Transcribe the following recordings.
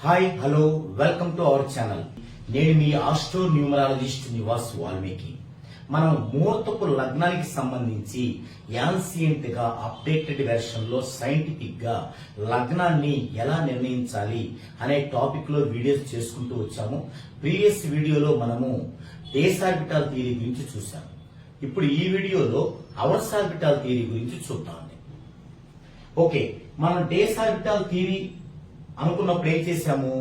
Hi hello welcome to our channel. నేను మీ astro numerologist Nivas Valmiki. మనం ముహూర్తపు లగ్నానికి సంబంధించి యాన్సియంట్ గా అప్డేటెడ్ వెర్షన్ లో సైంటిఫిక్ గా లగ్నాన్ని ఎలా నిర్ణయించాలి అనే టాపిక్ లో వీడియోస్ చేసుకుంటూ వచ్చాము. ప్రీవియస్ వీడియోలో మనము డేస్ ఆర్బిటాల్ థియరీ గురించి చూసాము. ఇప్పుడు ఈ వీడియోలో అవర్స్ ఆర్బిటాల్ థియరీ గురించి చూద్దామండి. ఓకే, మనం డేస్ ఆర్బిటాల్ థియరీ అనుకున్నప్పుడు ఏం చేశాము?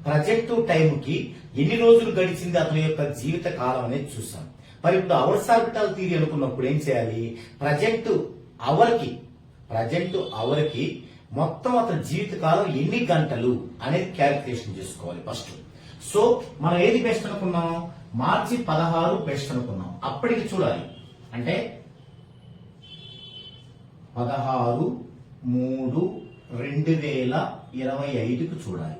ప్రజెంట్ టైం కి ఎన్ని రోజులు గడిచింది అతని యొక్క జీవిత కాలం అనేది చూసాం. మరి ఇప్పుడు అవర్స్ ఆర్బిటాల్ థియరీ అనుకున్నప్పుడు ఏం చేయాలి? ప్రజెంట్ అవర్ కి మొత్తం అతని జీవిత కాలం ఎన్ని గంటలు అనేది క్యాలిక్యులేషన్ చేసుకోవాలి ఫస్ట్. సో మనం ఏది బెస్ట్ అనుకున్నాం? మార్చి 16 బెస్ట్ అనుకున్నాం. అప్పటికి చూడాలి అంటే 16/3/2025కు చూడాలి.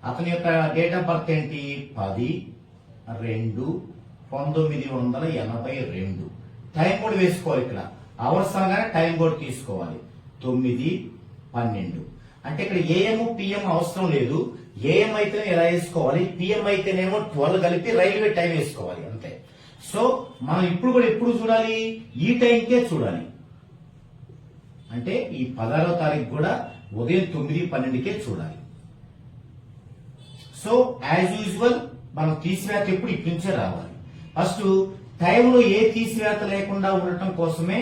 అతని యొక్క డేట్ ఆఫ్ బర్త్ ఏంటి? 10/2/1982. టైం కూడా వేసుకోవాలి. ఇక్కడ అవర్స్ అనగానే టైం కూడా తీసుకోవాలి. 9/12. అంటే ఇక్కడ ఏఎం పిఎం అవసరం లేదు. ఏఎం అయితేనే ఎలా వేసుకోవాలి, పిఎం అయితేనేమో 12 కలిపి రైల్వే టైం వేసుకోవాలి అంతే. సో మనం ఇప్పుడు కూడా ఎప్పుడు చూడాలి? ఈ టైంకే చూడాలి. అంటే ఈ 16వ తారీఖు కూడా ఉదయం 9:12కే చూడాలి. సో యాజ్ యూజువల్ మనం తీసివేత ఎప్పుడు ఇక్కడి నుంచే రావాలి. ఫస్ట్ టైంలో ఏ తీసివేత లేకుండా ఉండటం కోసమే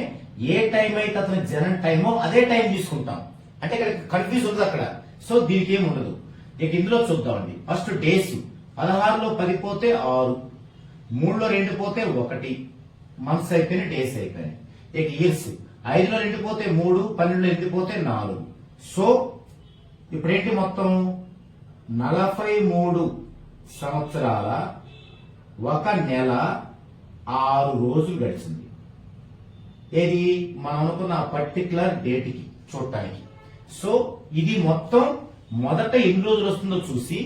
ఏ టైం అయితే అతని జనన టైమో అదే టైం తీసుకుంటాం. అంటే ఇక్కడ కన్ఫ్యూజ్ ఉంది అక్కడ. సో దీనికి ఏమి ఉండదు. ఇక ఇందులో చూద్దామండి. ఫస్ట్ డేస్ 16లో 10 పోతే 6, 3లో 2 పోతే 1, మంత్స్ అయిపోయినాయి, డేస్ అయిపోయినాయి. ఇక ఇయర్స్ 5లో 2 పోతే 3, 12లో 8 పోతే 4. సో ఇప్పుడేంటి? మొత్తం 43 సంవత్సరాల 1 నెల 6 రోజులు గడిచింది. ఏది మనం అనుకున్న పర్టికులర్ డేట్ కి చూడటానికి. సో ఇది మొత్తం మొదట ఎన్ని రోజులు వస్తుందో చూసి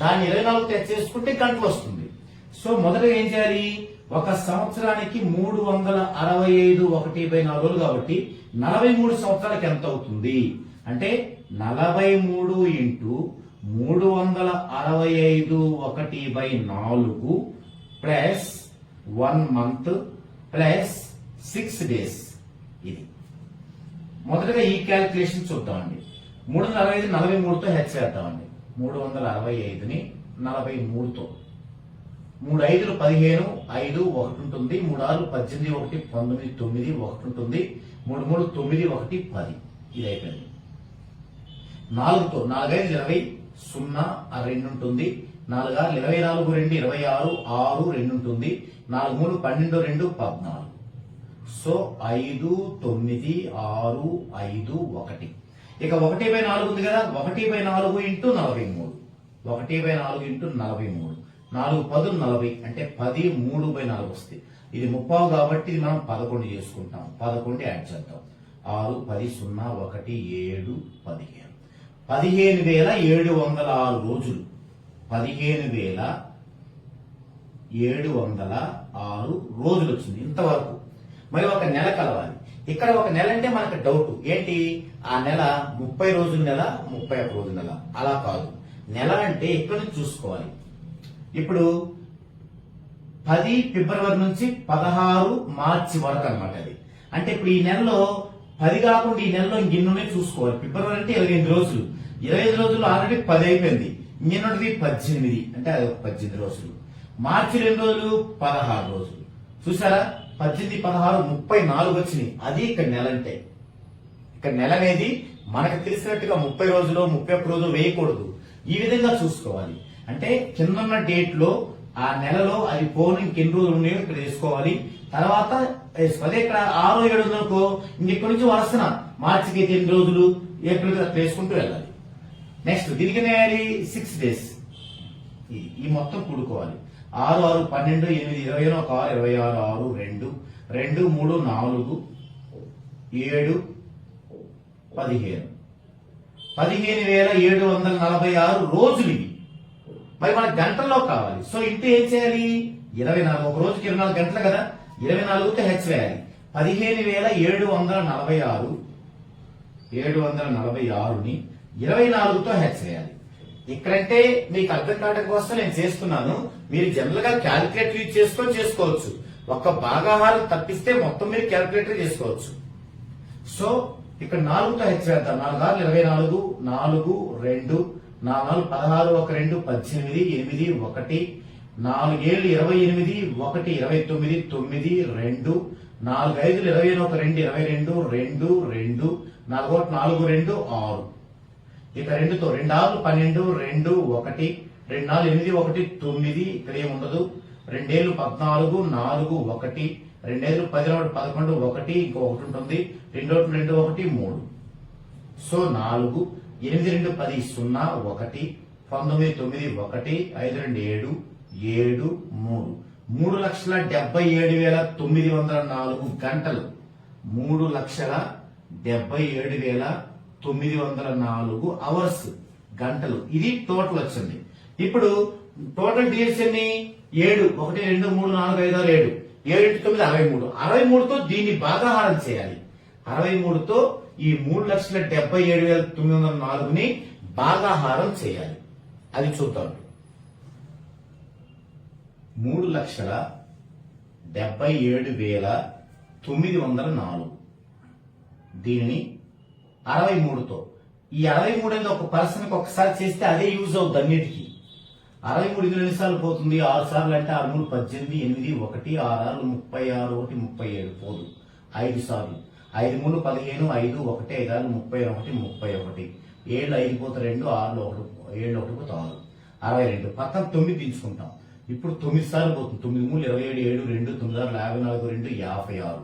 దాన్ని 24 తెచ్చేసుకుంటే గంటలు వస్తుంది. సో మొదట ఏం చేయాలి? ఒక సంవత్సరానికి 365 1/4 రోజులు కాబట్టి 43 సంవత్సరాలకి ఎంత అవుతుంది అంటే 43 into 365 1/4 plus 1 month plus 6 days. ఇది మొదటగా ఈ క్యాల్కులేషన్ చూద్దామండి. 365 43తో హెచ్ చేద్దామండి. 365ని 43తో 3 5 15, 5 1 ఉంటుంది, 3 6 18 1 19 9 1 ఉంటుంది, 3 3 9 1 10. ఇది అయిపోయింది. 4తో 4 5 20 0 2 ఉంటుంది, 4 6 24 2 26 6 2 ఉంటుంది, 4 3 12 2 14. సో 5 9 6 5 1. ఇక 1/4 ఉంది కదా, 1/4 ఇంటూ 43, 1/4 ఇంటూ 43, 4 10 40 అంటే 10 3/4 వస్తుంది. ఇది 30 కాబట్టి ఇది మనం 11 చేసుకుంటాం. 11 యాడ్ చేద్దాం. 6 10 0 1 7 15. 15,706 రోజులు. 15,706 రోజులు వచ్చింది ఇంతవరకు. మరి ఒక నెల కలవాలి. ఇక్కడ ఒక నెల అంటే మనకు డౌట్ ఏంటి? ఆ నెల 30 రోజుల నెల 31 రోజుల నెల అలా కాదు. నెల అంటే ఇక్కడ నుంచి చూసుకోవాలి. ఇప్పుడు 10 ఫిబ్రవరి నుంచి 16 మార్చి వరకు అనమాట. అది అంటే ఇప్పుడు ఈ నెలలో 10 కాకుండా ఈ నెలలో ఇంకెన్నున్నాయి చూసుకోవాలి. ఫిబ్రవరి అంటే 25 రోజులు. 25 రోజులు ఆల్రెడీ 10 అయిపోయింది. ఇంకెన్నది 18 అంటే అది 18 రోజులు. మార్చి 2 రోజులు 16 రోజులు. చూసారా? 18 16 34 వచ్చినాయి. అది ఇక్కడ నెల అంటే. ఇక్కడ నెల అనేది మనకు తెలిసినట్టుగా 30 రోజులు 31 రోజులు వేయకూడదు. ఈ విధంగా చూసుకోవాలి. అంటే కిందన్న డేట్ లో ఆ నెలలో అది పోను ఇంకెన్ని రోజులు ఉన్నాయో ఇక్కడ వేసుకోవాలి. తర్వాత అదే ఇక్కడ 6 7 ఉందనుకో ఇంకెక్కడి నుంచి వలసిన మార్చికి 8 రోజులు, ఏప్రిల్ అట్లా వేసుకుంటూ వెళ్ళాలి. నెక్స్ట్ దీనికి వేయాలి 6 డేస్. ఈ మొత్తం కూడుకోవాలి. 6 6 12 8 21 1 6 26 6 2 2 3 4 7 15. 15,746 రోజులు ఇవి. మరి మనకు గంటల్లో కావాలి. సో ఇంటూ ఏం చేయాలి? 24. ఒక రోజుకి 24 గంటలు కదా, 24తో హెచ్ వేయాలి. 15,746 746ని 24తో హెచ్ వేయాలి. ఇక్కడంటే మీకు అర్థం కావడం కోసం నేను చేస్తున్నాను. మీరు జనరల్ గా క్యాలిక్యులేటర్ యూజ్ చేసుకొని చేసుకోవచ్చు. ఒక్క భాగాహారం తప్పిస్తే మొత్తం మీరు క్యాలిక్యులేటర్ చేసుకోవచ్చు. సో ఇక్కడ 4తో హెచ్ వేద్దాం. 4 6 24, 4 2 4 16 1 2 18 8 1 4 7 28 1 29 9 2 4 5 21 2 22 2 2 4 4 2 6 ఇక 2తో 2 6 12 2 1 2 4 8 1 9 ఇక్కడ ఏముండదు. 2 7 14 4 1 2 5 11 11 1 ఇంకో 1 ఉంటుంది. 2 2 1 3. సో 4 8 2 10 0 1 19 9 1 5 2 7 7 3,77,904 గంటలు. 3,77,904 అవర్స్ గంటలు. ఇది టోటల్ వచ్చింది. ఇప్పుడు టోటల్ డిఎస్ ఎన్ని? 7 1 2 3 4 5 6 7 7 9 63. 63తో దీన్ని భాగాహారం చేయాలి. 63తో ఈ 3,77,904ని భాగాహారం చేయాలి. అది చూద్దాం. 3,77,904 దీనిని 63తో, ఈ 63 అనేది ఒక పర్సన్ కి ఒకసారి చేస్తే అదే యూజ్ అవుతుంది అన్నిటికీ. 63 ఇందులో ఎన్నిసార్లు పోతుంది? 6 సార్లు అంటే 6 3 18 8 1 6 6 36 1 37 పోదు. 5 సార్లు 5 3 15 5 1 5 6 31 31 7 5 పోతే 2 6 1 7 1 పోతే 6 62. పక్కన 9 తీసుకుంటాం. ఇప్పుడు 9 సార్లు పోతుంది. 9 3 27 7 2 9 6 54 2 56.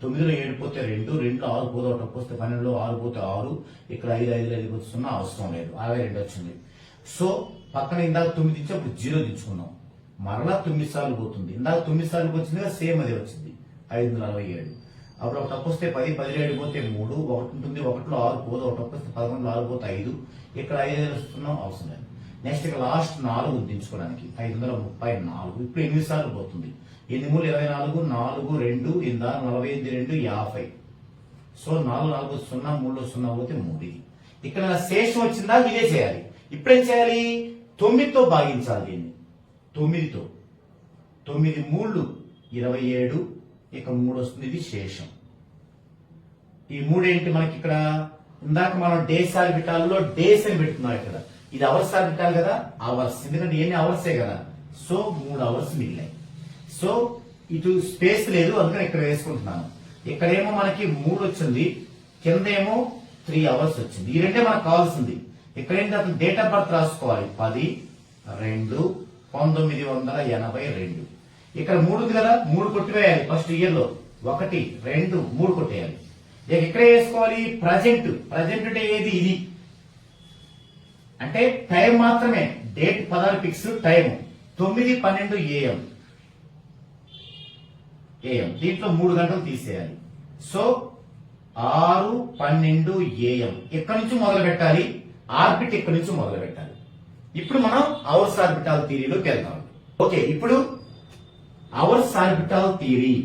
9లో 7 పోతే 2 2 6 పోతే 1 పోతే 12లో 6 పోతే 6 ఇక్కడ 5 5 5 పోతే 0 అవసరం లేదు. 62 వచ్చింది. సో పక్కన ఇందాక 9 ఇచ్చి అప్పుడు 0 తెచ్చుకున్నాం. మరలా 9 సార్లు పోతుంది. ఇందాక 9 సార్లు వచ్చింది కదా, సేమ్ అదే వచ్చింది 547. అప్పుడు ఒక తప్పు వస్తే 10 10 7 పోతే 3 1 ఉంటుంది. 1లో 6 పోతే 1 వస్తే 11లో 6 పోతే 5 ఇక్కడ 5 వస్తున్నాం అవసరం లేదు. నెక్స్ట్ ఇక లాస్ట్ 4 దించుకోవడానికి 534. ఇప్పుడు 8 సార్లు పోతుంది. 8 3 24 4 2 8 48 2 50. సో 4 4 0 3లో 0 పోతే 3. ఇక్కడ శేషం వచ్చిందా ఇదే చేయాలి. ఇప్పుడేం చేయాలి? 9తో భాగించాలి దీన్ని. 9తో 9 3 27 ఇక 3 వస్తుంది. ఇది శేషం. ఈ 3 ఏంటి మనకి ఇక్కడ? ఇందాక మనం డేస్ ఆర్బిటాల్లో డేస్ అని పెడుతున్నాం. ఇక్కడ ఇది అవర్స్ ఆర్బిటాల్ కదా, అవర్స్. ఎందుకంటే ఎన్ని అవర్సే కదా. సో 3 అవర్స్ మిగిలాయి. సో ఇటు స్పేస్ లేదు, అందుకని ఇక్కడ వేసుకుంటున్నాను. ఇక్కడేమో మనకి 3 వచ్చింది, కింద ఏమో 3 అవర్స్ వచ్చింది. ఈ రెండే మనకు కావాల్సింది. ఇక్కడ ఏంటి? అతను డేట్ ఆఫ్ బర్త్ రాసుకోవాలి. 10/2/1982. ఇక్కడ 3 ఉంది కదా, 3 కొట్టివేయాలి. ఫస్ట్ ఇయర్ లో 1 2 3 కొట్టేయాలి. ఇక్కడ వేసుకోవాలి ప్రజెంట్. ప్రజెంట్ అంటే ఏది? ఇది అంటే టైం మాత్రమే. డేట్ పదాలు ఫిక్స్, టైం 9:12 AM. దీంట్లో 3 గంటలు తీసేయాలి. So 6:12 AM. ఇక్కడ నుంచి మొదలు పెట్టాలి. ఆర్బిట్ ఇక్కడ నుంచి మొదలు పెట్టాలి. ఇప్పుడు మనం అవర్స్ ఆర్బిటాల్ థియరీలోకి వెళ్తాం. ఓకే, ఇప్పుడు అవర్స్ ఆర్బిటాల్ థియరీ.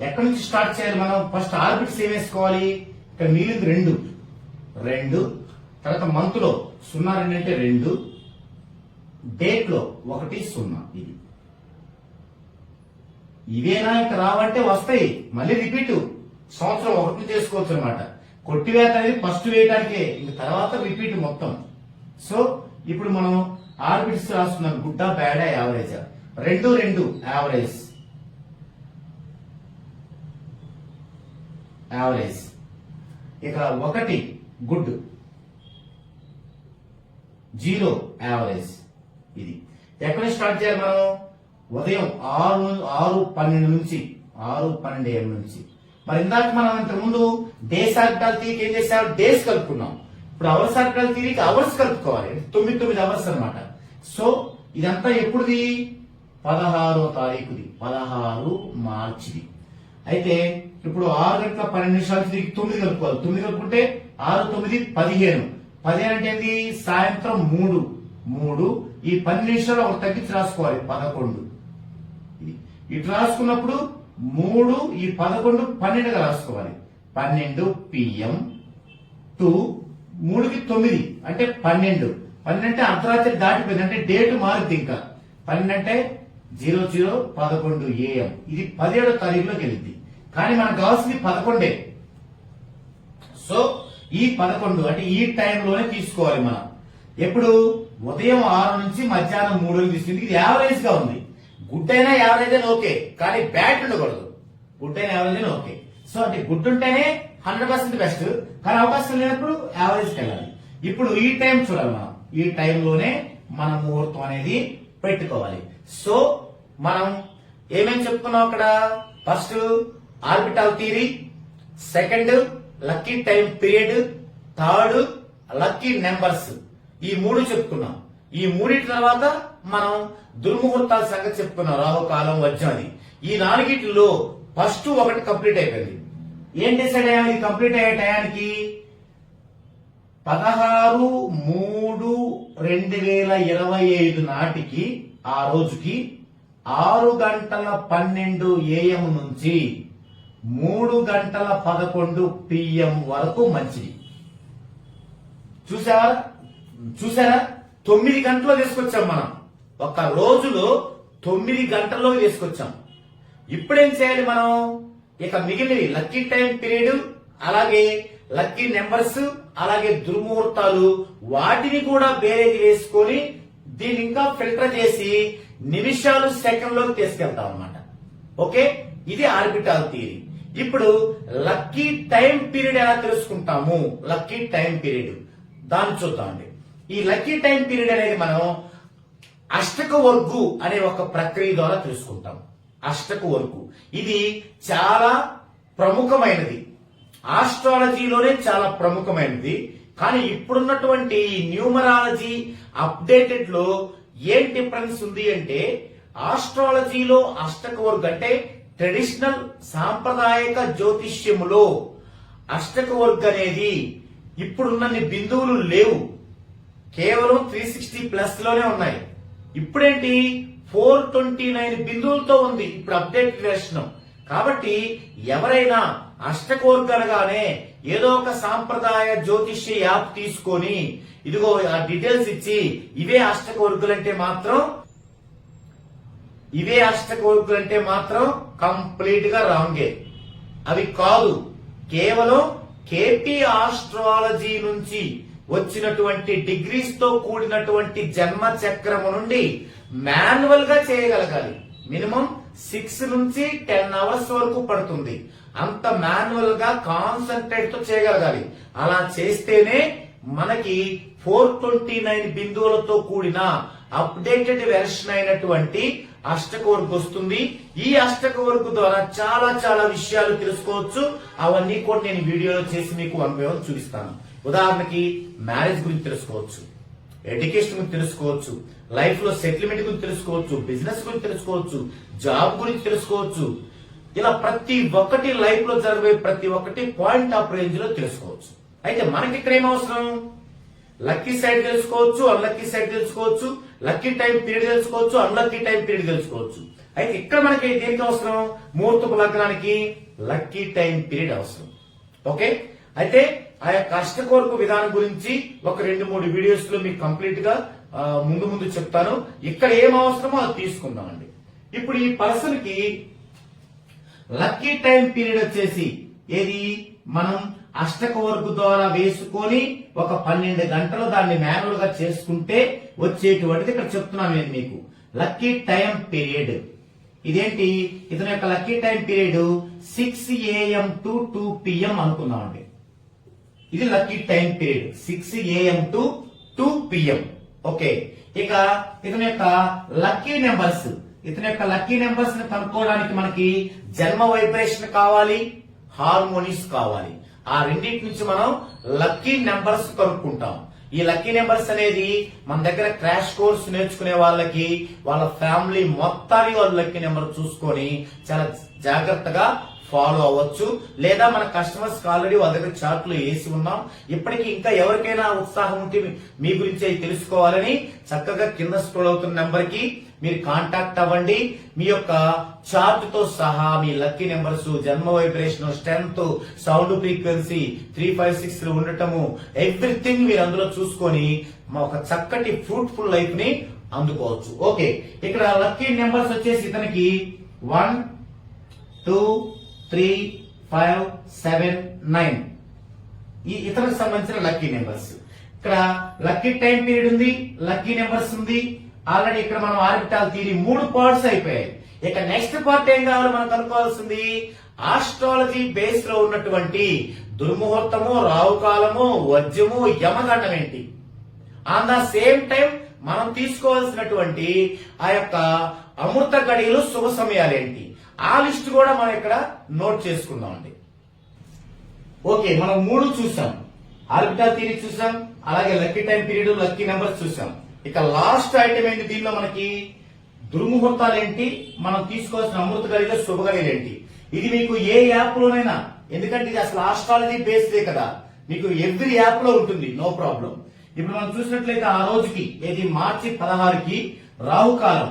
ఎక్కడి నుంచి స్టార్ట్ చేయాలి మనం? ఫస్ట్ ఆర్బిట్స్ ఏం వేసుకోవాలి? ఇక్కడ మిగిలింది 2 తర్వాత మంత్ లో 0 2 అంటే 2, డేట్ లో 1 0. ఇది ఇవేనా? ఇంకా రావంటే వస్తాయి. మళ్ళీ రిపీట్ సంవత్సరం 1 చేసుకోవచ్చు అనమాట. కొట్టివేత అనేది ఫస్ట్ వేయడానికే, ఇంక తర్వాత రిపీట్ మొత్తం. సో ఇప్పుడు మనం ఆర్బిట్స్ రాస్తున్నాం. గుడ్డా బ్యాడా యావరేజ్. 2 2 యావరేజ్. ఇక 1 గుడ్, 0 యావరేజ్. ఇది ఎక్కడ స్టార్ట్ చేయాలి మనం? ఉదయం 6:12 నుంచి 6:12 AM నుంచి. మరి ఇందాక మనం ఇంతకుముందు డేస్ ఆర్బిటాల్ థియరీకి ఏం చేసాం? డేస్ కలుపుకున్నాం. ఇప్పుడు అవర్స్ ఆర్బిటాల్ థియరీకి అవర్స్ కలుపుకోవాలి. 9 అవర్స్ అన్నమాట. సో ఇదంతా ఎప్పుడుది? 16వ తారీఖుది, 16 మార్చిది. అయితే ఇప్పుడు 6:12 తిరిగి 9 కలుపుకోవాలి. 9 కలుపుకుంటే 6 9 15. 15 అంటే ఏంటి? సాయంత్రం 3. ఈ 10 నిమిషాలు ఒకటి తగ్గించి రాసుకోవాలి. 11. ఇటు రాసుకున్నప్పుడు 3 ఈ 11 12గా రాసుకోవాలి. 12 PM టు 3కి 9 అంటే 12. 12 అంటే అర్ధరాత్రి దాటిపోయింది, అంటే డేట్ మారుద్ది. ఇంకా 12 అంటే 0011 AM. ఇది 17వ తారీఖులోకి వెళ్ళింది. కానీ మనకు కావాల్సింది 11. సో ఈ 11 అంటే ఈ టైంలోనే తీసుకోవాలి మనం. ఎప్పుడు ఉదయం 6 నుంచి మధ్యాహ్నం 3 తీసుకుంది. ఇది యావరేజ్ గా ఉంది. గుడ్ అయినా యావరేజ్ అయినా ఓకే, కానీ బ్యాడ్ ఉండకూడదు. గుడ్ అయినా యావరేజ్ అయినా ఓకే. సో అంటే గుడ్ ఉంటేనే 100% బెస్ట్, కానీ అవకాశం లేనప్పుడు యావరేజ్కి వెళ్ళాలి. ఇప్పుడు ఈ టైం చూడాలి మనం. ఈ టైంలోనే మన ముహూర్తం అనేది పెట్టుకోవాలి. సో మనం ఏమేమి చెప్పుకున్నాం అక్కడ? First orbital theory, second lucky time period, third lucky numbers. ఈ 3 చెప్పుకున్నాం. ఈ 3 తర్వాత మనం దుర్ముహూర్తాల సంగతి చెప్పుకున్నాం. రాహుకాలం, వజ్రం అది. ఈ 4 ఫస్ట్ ఒకటి కంప్లీట్ అయిపోయింది. ఏం డిసైడ్ అయ్యాం? ఇది కంప్లీట్ అయ్యే టయానికి 16/3/2025 నాటికి, ఆ రోజుకి 6:12 AM నుంచి 3:11 PM వరకు మంచిది. చూసారా 9 గంటల్లో తీసుకొచ్చాం మనం. ఒక రోజులో 9 గంటల్లో తీసుకొచ్చాం. ఇప్పుడేం చేయాలి మనం? ఇక మిగిలినవి లక్కీ టైం పీరియడ్, అలాగే లక్కీ నెంబర్స్, అలాగే దుర్ముహూర్తాలు, వాటిని కూడా బేరేజ్ వేసుకొని దీన్ని ఇంకా ఫిల్టర్ చేసి నిమిషాలు, సెకండ్లోకి తీసుకెళ్తాం అన్నమాట. ఓకే, ఇది ఆర్బిటల్ థియరీ. ఇప్పుడు లక్కీ టైం పీరియడ్ ఎలా తెలుసుకుంటాము? లక్కీ టైం పీరియడ్ దాన్ని చూద్దామండి. ఈ లక్కీ టైం పీరియడ్ అనేది మనం అష్టక వర్గు అనే ఒక ప్రక్రియ ద్వారా తెలుసుకుంటాం. అష్టక వర్గు ఇది చాలా ప్రముఖమైనది, ఆస్ట్రాలజీలోనే చాలా ప్రముఖమైనది. కానీ ఇప్పుడున్నటువంటి న్యూమరాలజీ అప్డేటెడ్ లో ఏం డిఫరెన్స్ ఉంది అంటే, ఆస్ట్రాలజీలో అష్టక వర్గు అంటే ట్రెడిషనల్ సాంప్రదాయక జ్యోతిష్యములో అష్టక వర్గు అనేది ఇప్పుడున్నన్ని బిందువులు లేవు, కేవలం 360+ లోనే ఉన్నాయి. ఇప్పుడేంటి 429 బిందువులతో ఉంది ఇప్పుడు అప్డేట్ వెర్షన్. కాబట్టి ఎవరైనా అష్టకోర్గు అనగానే ఏదో ఒక సాంప్రదాయ జ్యోతిష్య యాప్ తీసుకొని ఇదిగో ఆ డీటెయిల్స్ ఇచ్చి ఇవే అష్టకోర్గులంటే మాత్రం కంప్లీట్ గా రాంగే. అవి కాదు, కేవలం కేపీ ఆస్ట్రాలజీ నుంచి వచ్చినటువంటి డిగ్రీస్ తో కూడినటువంటి జన్మ చక్రము నుండి మాన్యువల్ గా చేయగలగాలి. మినిమం 6 నుంచి 10 అవర్స్ వరకు పడుతుంది. అంత మాన్యువల్ గా కాన్సన్ట్రేట్ తో చేయగలగాలి. అలా చేస్తేనే మనకి 429 బిందువులతో కూడిన అప్డేటెడ్ వెర్షన్ అయినటువంటి అష్టకోర్గు వస్తుంది. ఈ అష్టకోర్గు ద్వారా చాలా చాలా విషయాలు తెలుసుకోవచ్చు. అవన్నీ కూడా నేను వీడియోలో చేసి మీకు వన్ బై వన్ చూపిస్తాను. ఉదాహరణకి మ్యారేజ్ గురించి తెలుసుకోవచ్చు, ఎడ్యుకేషన్ గురించి తెలుసుకోవచ్చు, లైఫ్ లో సెటిల్మెంట్ గురించి తెలుసుకోవచ్చు, బిజినెస్ గురించి తెలుసుకోవచ్చు, జాబ్ గురించి తెలుసుకోవచ్చు. ఇలా ప్రతి ఒక్కటి లైఫ్ లో జరిగే ప్రతి ఒక్కటి పాయింట్ ఆఫ్ రేంజ్ లో తెలుసుకోవచ్చు. అయితే మనకి ఇక్కడ ఏమవసరం? లక్కీ సైడ్ తెలుసుకోవచ్చు, అన్లక్కీ సైడ్ తెలుసుకోవచ్చు, లక్కీ టైం పీరియడ్ తెలుసుకోవచ్చు, అన్లక్కీ టైం పీరియడ్ తెలుసుకోవచ్చు. అయితే ఇక్కడ మనకి దేనికి అవసరం? ముహూర్తపు లగ్నానికి లక్కీ టైం పీరియడ్ అవసరం. ఓకే, అయితే ఆ యొక్క అష్టకోర్గు విధానం గురించి ఒక 2-3 వీడియోస్ లో మీకు కంప్లీట్ గా ముందు చెప్తాను. ఇక్కడ ఏం అవసరమో అది తీసుకుందామండి. ఇప్పుడు ఈ పర్సన్ కి లక్కీ టైం పీరియడ్ వచ్చేసి ఏది? మనం అష్టకోర్గు ద్వారా వేసుకొని ఒక 12 గంటలు దాన్ని మాన్యువల్ గా చేసుకుంటే వచ్చేటువంటిది ఇక్కడ చెప్తున్నాను నేను మీకు. లక్కీ టైం పీరియడ్ ఇదేంటి? ఇతని యొక్క lucky time period 6 AM to 2 PM అనుకుందామండి. ఇది lucky time period 6 AM to 2 PM. Okay, ఇక ఇతని యొక్క లక్కీ నెంబర్స్. ఇతని యొక్క లక్కీ నెంబర్స్ ని కనుక్కోవడానికి మనకి జన్మ వైబ్రేషన్ కావాలి, హార్మోనిస్ కావాలి. ఆ రెండింటి నుంచి మనం లక్కీ నెంబర్స్ కనుక్కుంటాం. ఈ లక్కీ నెంబర్స్ అనేది మన దగ్గర క్రాష్ కోర్స్ నేర్చుకునే వాళ్ళకి, వాళ్ళ ఫ్యామిలీ మొత్తాన్ని వాళ్ళు లక్కీ నెంబర్ చూసుకొని చాలా జాగ్రత్తగా ఫాలో అవ్వచ్చు. లేదా మన కస్టమర్స్ ఆల్రెడీ వాళ్ళ దగ్గర చార్ట్లు వేసి ఉన్నాం. ఇప్పటికీ ఇంకా ఎవరికైనా ఉత్సాహం ఉంటే మీ గురించి తెలుసుకోవాలని చక్కగా కింద స్క్రోల్ అవుతున్న నెంబర్ కి మీరు కాంటాక్ట్ అవ్వండి. మీ యొక్క చార్ట్ తో సహా మీ లక్కీ నెంబర్స్, జన్మ వైబ్రేషన్, స్ట్రెంత్, సౌండ్ ఫ్రీక్వెన్సీ 356 ఉండటము, ఎవ్రీథింగ్ మీరు అందులో చూసుకొని మా ఒక చక్కటి ఫ్రూట్ఫుల్ లైఫ్ ని అందుకోవచ్చు. ఓకే, ఇక్కడ లక్కీ నెంబర్స్ వచ్చేసి ఇతనికి 1, 2, 3, 5, 7, 9 ఈ ఇతనికి సంబంధించిన లక్కీ నెంబర్స్. ఇక్కడ లక్కీ టైం పీరియడ్ ఉంది, లక్కీ నెంబర్స్ ఉంది. ఆల్రెడీ ఇక్కడ మనం ఆర్బిటాల్ థియరీ 3 పార్ట్స్ అయిపోయాయి. ఇక నెక్స్ట్ పార్ట్ ఏం కావాలో మనం కనుక్కోవాల్సింది ఆస్ట్రాలజీ బేస్ లో ఉన్నటువంటి దుర్ముహూర్తము, రావుకాలము, వర్జ్యము, యమగండం ఏంటి. ఆన్ ద సేమ్ టైం మనం తీసుకోవాల్సినటువంటి ఆ యొక్క అమృత గడియలు, శుభ సమయాలు ఏంటి, ఆ లిస్ట్ కూడా మనం ఇక్కడ నోట్ చేసుకుందాం అండి. ఓకే, మనం 3 చూసాం, ఆర్బిటాల్ థియరీ చూసాం, అలాగే lucky time period, lucky numbers చూసాం. ఇక లాస్ట్ ఐటమ్ ఏంటి దీనిలో మనకి దుర్ముహూర్తాలు ఏంటి, మనం తీసుకోవాల్సిన అమృత గడియలు, శుభ గడియలు ఏంటి. ఇది మీకు ఏ యాప్ లోనైనా, ఎందుకంటే ఇది అసలు ఆస్ట్రాలజీ బేస్డే కదా, మీకు ఎవ్రీ యాప్ లో ఉంటుంది, నో ప్రాబ్లం. ఇప్పుడు మనం చూసినట్లయితే ఆ రోజుకి ఏది మార్చి 16కి రాహుకాలం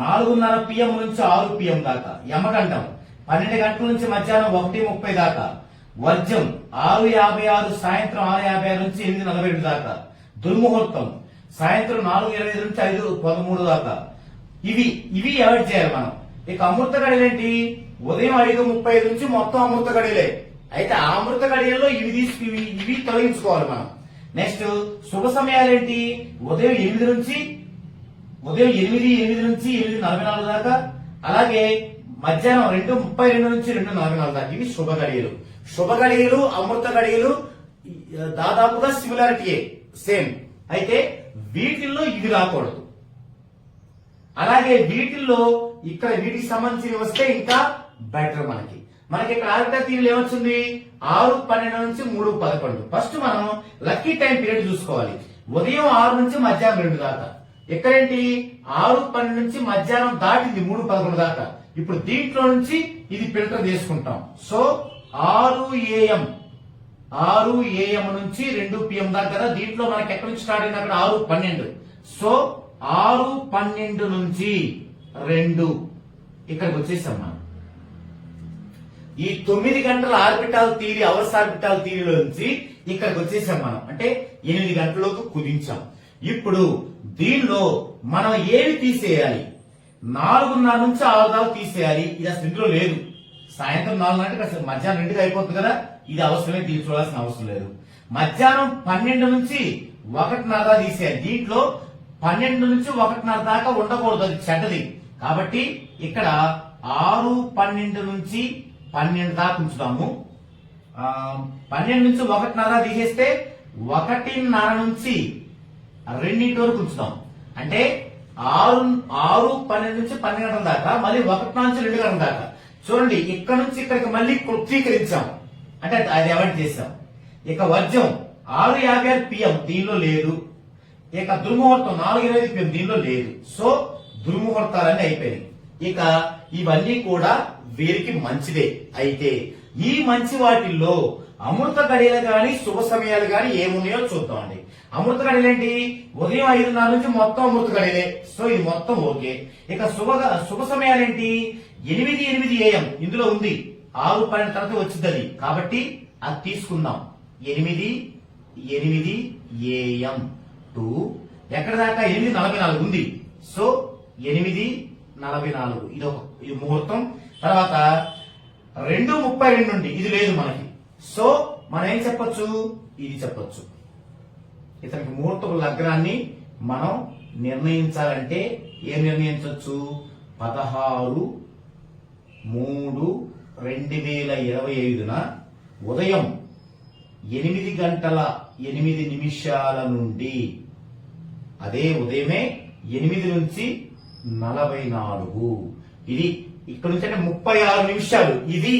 4:30 PM నుంచి 6 PM దాకా, యమగండం 12 గంటల నుంచి మధ్యాహ్నం 1:30 దాకా, వర్జం 6:56 సాయంత్రం 6:56 నుంచి 8:42 దాకా, దుర్ముహూర్తం సాయంత్రం 4:25 నుంచి 5:13 దాకా. ఇవి అవాయిడ్ చేయాలి మనం. ఇక అమృత గడియలేంటి, ఉదయం 5:35 నుంచి మొత్తం అమృత గడియలే. అయితే ఆ అమృత గడియల్లో ఇవి తొలగించుకోవాలి మనం. నెక్స్ట్ శుభ సమయాలు ఏంటి, ఉదయం 8 నుంచి 8:44 దాకా, అలాగే మధ్యాహ్నం 2:32 నుంచి 2:44 దాకా. ఇవి శుభ గడియలు. శుభ గడియలు, అమృత గడియలు దాదాపుగా సిమిలారిటీయే, సేమ్. అయితే వీటిల్లో ఇవి రాకూడదు. అలాగే వీటిల్లో ఇక్కడ వీటికి సంబంధించి వస్తే ఇంకా బెటర్. మనకి ఇక్కడ ఆర్బిటాల్ థియరీలో ఏమొచ్చింది, 6:12 నుంచి 3:11. ఫస్ట్ మనం లక్కీ టైం పీరియడ్ చూసుకోవాలి. ఉదయం 6 నుంచి మధ్యాహ్నం 2 దాకా. ఎక్కడేంటి 6:12 నుంచి మధ్యాహ్నం దాటింది 3:11 దాకా. ఇప్పుడు దీంట్లో నుంచి ఇది ఫిల్టర్ చేసుకుంటాం. సో 6 AM నుంచి 2 PM దాకా కదా. దీంట్లో మనకి ఎక్కడి నుంచి స్టార్ట్ అయింది, అక్కడ 6:12. సో 6:12 నుంచి 2 ఇక్కడికి వచ్చేసాం మనం. ఈ 9 గంటల ఆర్బిటాల్ థియరీ, అవర్స్ ఆర్బిటాల్ థియరీలో నుంచి ఇక్కడికి వచ్చేసాం మనం. అంటే 8 గంటలకు కుదించాం. ఇప్పుడు దీనిలో మనం ఏవి తీసేయాలి, 4:30 నుంచి 6 దాకా తీసేయాలి. ఇది అసలు ఇందులో లేదు. సాయంత్రం 4 గంటలకు అసలు మధ్యాహ్నం 2కి అయిపోతుంది కదా, ఇది అవసరమే, తీసుకోవాల్సిన అవసరం లేదు. మధ్యాహ్నం 12 నుంచి 1:30 దాకా తీసేయాలి. దీంట్లో 12 నుంచి 1:30 దాకా ఉండకూడదు, అది చెడ్డది. కాబట్టి ఇక్కడ 6:12 నుంచి 12 దాకా ఉంచుతాము. 12 నుంచి 1:30 తీసేస్తే 1:30 నుంచి 2 వరకు ఉంచుతాం. అంటే 6:12 నుంచి 12 గంటల దాకా, మళ్ళీ 1:00 నుంచి 2 గంటల దాకా. చూడండి, ఇక్కడ నుంచి ఇక్కడికి మళ్ళీ క్లుప్తీకరించాం, అంటే అది అవాయిడ్ చేసాం. ఇక వర్జం 6:56 PM దీనిలో లేదు. ఇక దుర్ముహూర్తం 4:25 PM దీనిలో లేదు. సో దుర్ముహూర్తాలన్నీ అయిపోయాయి. ఇక ఇవన్నీ కూడా వీరికి మంచిదే. అయితే ఈ మంచి వాటిల్లో అమృత గడియలు గాని, శుభ సమయాలు గాని ఏమున్నాయో చూద్దామండి. అమృత గడియలు ఏంటి, ఉదయం 5:30 నుంచి మొత్తం అమృత గడియలే. సో ఇది మొత్తం ఓకే. ఇక శుభ సమయాలు ఏంటి, 8 AM ఇందులో ఉంది, 6:12 తర్వాత వచ్చింది అది, కాబట్టి అది తీసుకుందాం. 8 AM టు ఎక్కడ దాకా 8:44 ఉంది. సో 8:44 ఇది ముహూర్తం. తర్వాత 2:32 నుండి ఇది లేదు మనకి. సో మనం ఏం చెప్పొచ్చు, ఇది చెప్పొచ్చు. ఇతనికి ముహూర్తపు లగ్నాన్ని మనం నిర్ణయించాలంటే ఏం నిర్ణయించవచ్చు, 16/3/2025 ఉదయం 8:08 నుండి, అదే ఉదయమే 8 నుంచి 44, ఇది ఇక్కడ నుంచి అంటే 36 నిమిషాలు. ఇది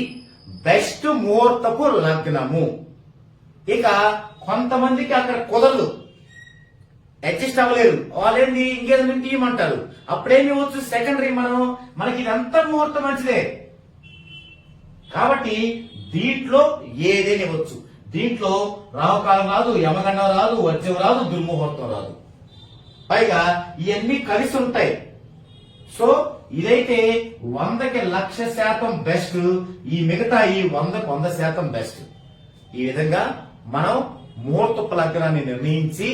బెస్ట్ ముహూర్తపు లగ్నము. ఇక కొంతమందికి అక్కడ కుదరదు, అడ్జస్ట్ అవ్వలేరు, వాళ్ళేంది ఇంకేదో తీయమంటారు. అప్పుడేమి ఇవ్వచ్చు, సెకండరీ. మనకి ఇదంతా ముహూర్తం మంచిదే కాబట్టి దీంట్లో ఏదైనా ఇవ్వచ్చు. దీంట్లో రాహుకాలం రాదు, యమగండం రాదు, వర్జ్యం రాదు, దుర్ముహూర్తం రాదు. పైగా ఇవన్నీ కలిసి ఉంటాయి. సో ఇదైతే 100కి 1,00,000% బెస్ట్, ఈ మిగతా ఈ 100కి 100% బెస్ట్. ఈ విధంగా మనం ముహూర్తపు లగ్నాన్ని నిర్ణయించి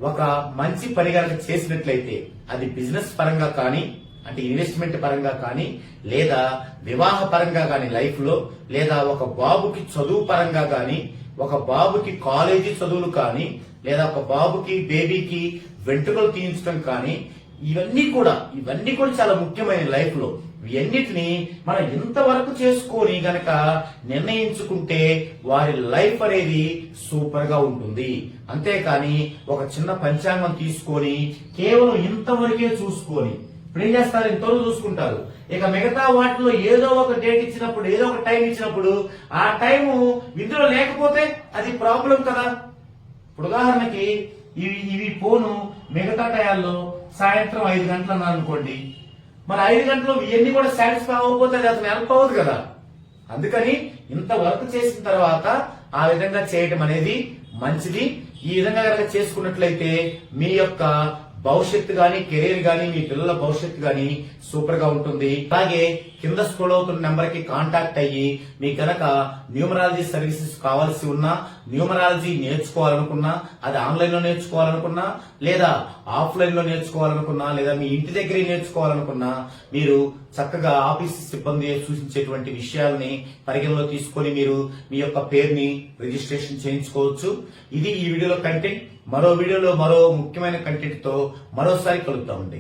ఒక మంచి పని కనుక చేసినట్లయితే అది బిజినెస్ పరంగా కానీ, అంటే ఇన్వెస్ట్మెంట్ పరంగా కానీ, లేదా వివాహ పరంగా కానీ లైఫ్ లో, లేదా ఒక బాబుకి చదువు పరంగా కానీ, ఒక బాబుకి కాలేజీ చదువులు కానీ, లేదా ఒక బాబుకి బేబీకి వెంట్రుకలు తీయించడం కానీ, ఇవన్నీ కూడా చాలా ముఖ్యమైన లైఫ్ లో. ఇవన్నిటిని మనం ఇంతవరకు చేసుకొని గనక నిర్ణయించుకుంటే వారి లైఫ్ అనేది సూపర్ గా ఉంటుంది. అంతేకాని ఒక చిన్న పంచాంగం తీసుకొని కేవలం ఇంతవరకే చూసుకొని ఇప్పుడు ఏం చేస్తారు, ఇంతవరకు చూసుకుంటారు. ఇక మిగతా వాటిలో ఏదో ఒక డేట్ ఇచ్చినప్పుడు, ఏదో ఒక టైం ఇచ్చినప్పుడు ఆ టైము ఇందులో లేకపోతే అది ప్రాబ్లం కదా. ఇప్పుడు ఉదాహరణకి ఇవి ఫోను మిగతా టయాల్లో సాయంత్రం 5 గంటలు అన్నారు అనుకోండి, మరి 5 గంటలు ఇవన్నీ కూడా సాటిస్ఫై అవ్వకపోతే అది అతను హెల్ప్ అవ్వదు కదా. అందుకని ఇంత వర్క్ చేసిన తర్వాత ఆ విధంగా చేయటం అనేది మంచిది. ఈ విధంగా కనుక చేసుకున్నట్లయితే మీ యొక్క భవిష్యత్తు గాని, కెరీర్ గాని, మీ పిల్లల భవిష్యత్తు గాని సూపర్ గా ఉంటుంది. అలాగే కింద స్క్రోల్ అవుతున్న నెంబర్ కి కాంటాక్ట్ అయ్యి మీ కనుక న్యూమరాలజీ సర్వీసెస్ కావాల్సి ఉన్నా, న్యూమరాలజీ నేర్చుకోవాలనుకున్నా, అది ఆన్లైన్ లో నేర్చుకోవాలనుకున్నా, లేదా ఆఫ్లైన్ లో నేర్చుకోవాలనుకున్నా, లేదా మీ ఇంటి దగ్గరే నేర్చుకోవాలనుకున్నా, మీరు చక్కగా ఆఫీస్ సిబ్బంది సూచించేటువంటి విషయాల్ని పరిగణలో తీసుకొని మీరు మీ యొక్క పేరుని రిజిస్ట్రేషన్ చేయించుకోవచ్చు. ఇది ఈ వీడియోలో కంటెంట్. మరో వీడియోలో మరో ముఖ్యమైన కంటెంట్ తో మరోసారి కలుద్దామండి.